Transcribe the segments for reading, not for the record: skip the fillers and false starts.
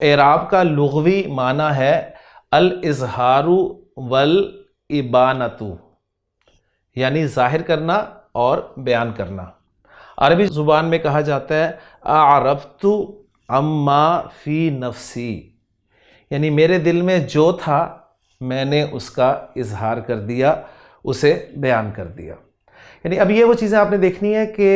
اعراب کا لغوی معنی ہے الاظہار والابانۃ، یعنی ظاہر کرنا اور بیان کرنا۔ عربی زبان میں کہا جاتا ہے اعربت عما فی نفسی، یعنی میرے دل میں جو تھا میں نے اس کا اظہار کر دیا، اسے بیان کر دیا۔ یعنی اب یہ وہ چیزیں آپ نے دیکھنی ہے کہ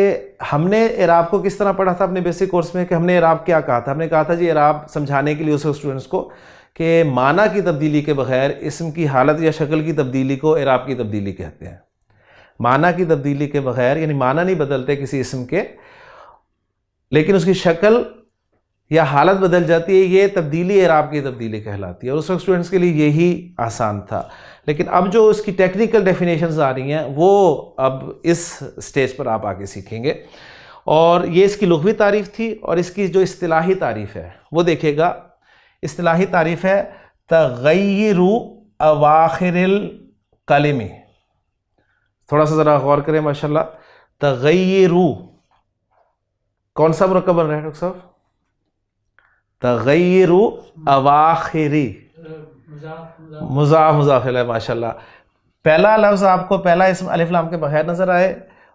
ہم نے اعراب کو کس طرح پڑھا تھا اپنے بیسک کورس میں، کہ ہم نے اعراب کیا کہا تھا؟ ہم نے کہا تھا جی اعراب سمجھانے کے لیے اسے اسٹوڈنٹس کو کہ معنی کی تبدیلی کے بغیر اسم کی حالت یا شکل کی تبدیلی کو اعراب کی تبدیلی کہتے ہیں۔ معنی کی تبدیلی کے بغیر، یعنی معنی نہیں بدلتے کسی اسم کے، لیکن اس کی شکل یا حالت بدل جاتی ہے، یہ تبدیلی اعراب کی تبدیلی کہلاتی ہے، اور اس وقت اسٹوڈنٹس کے لیے یہی آسان تھا۔ لیکن اب جو اس کی ٹیکنیکل ڈیفینیشنز آ رہی ہیں وہ اب اس سٹیج پر آپ آگے سیکھیں گے، اور یہ اس کی لغوی تعریف تھی، اور اس کی جو اصطلاحی تعریف ہے وہ دیکھیے گا۔ اصطلاحی تعریف ہے تغیر اواخر الکلم، تھوڑا سا ذرا غور کریں ماشاءاللہ۔ تغیر، کون سا مرکب بن رہا ہے ڈاکٹر صاحب؟ تغیر اواخری، مضاف مضاف الیہ، ماشاءاللہ۔ پہلا لفظ آپ کو، پہلا اسم الف لام کے بغیر نظر آئے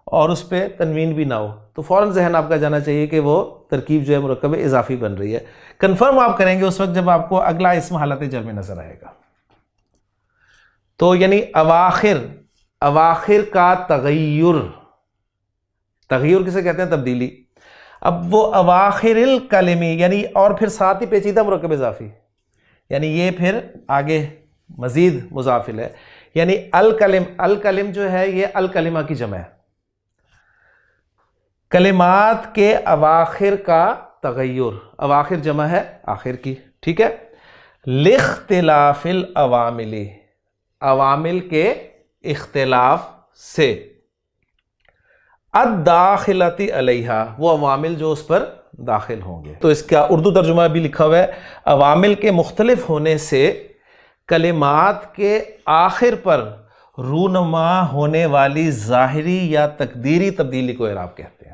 اور اس پہ تنوین بھی نہ ہو تو فوراً ذہن آپ کا جانا چاہیے کہ وہ ترکیب جو ہے مرکب اضافی بن رہی ہے۔ کنفرم آپ کریں گے اس وقت جب آپ کو اگلا اسم حالت جر میں نظر آئے گا۔ تو یعنی اواخر، اواخر کا تغیر، تغیر کسے کہتے ہیں؟ تبدیلی۔ اب وہ اواخر الکلمی، یعنی اور پھر ساتھ ہی پیچیدہ مرکب اضافی، یعنی یہ پھر آگے مزید مضاف الیہ، یعنی الکلم، الکلم جو ہے یہ الکلمہ کی جمع ہے، کلمات کے اواخر کا تغیر، اواخر جمع ہے آخر کی، ٹھیک ہے۔ لاختلاف العوامل، عوامل کے اختلاف سے، الداخلۃ علیہا، وہ عوامل جو اس پر داخل ہوں گے۔ تو اس کا اردو ترجمہ بھی لکھا ہوا ہے، عوامل کے مختلف ہونے سے کلمات کے آخر پر رونما ہونے والی ظاہری یا تقدیری تبدیلی کو اعراب کہتے ہیں۔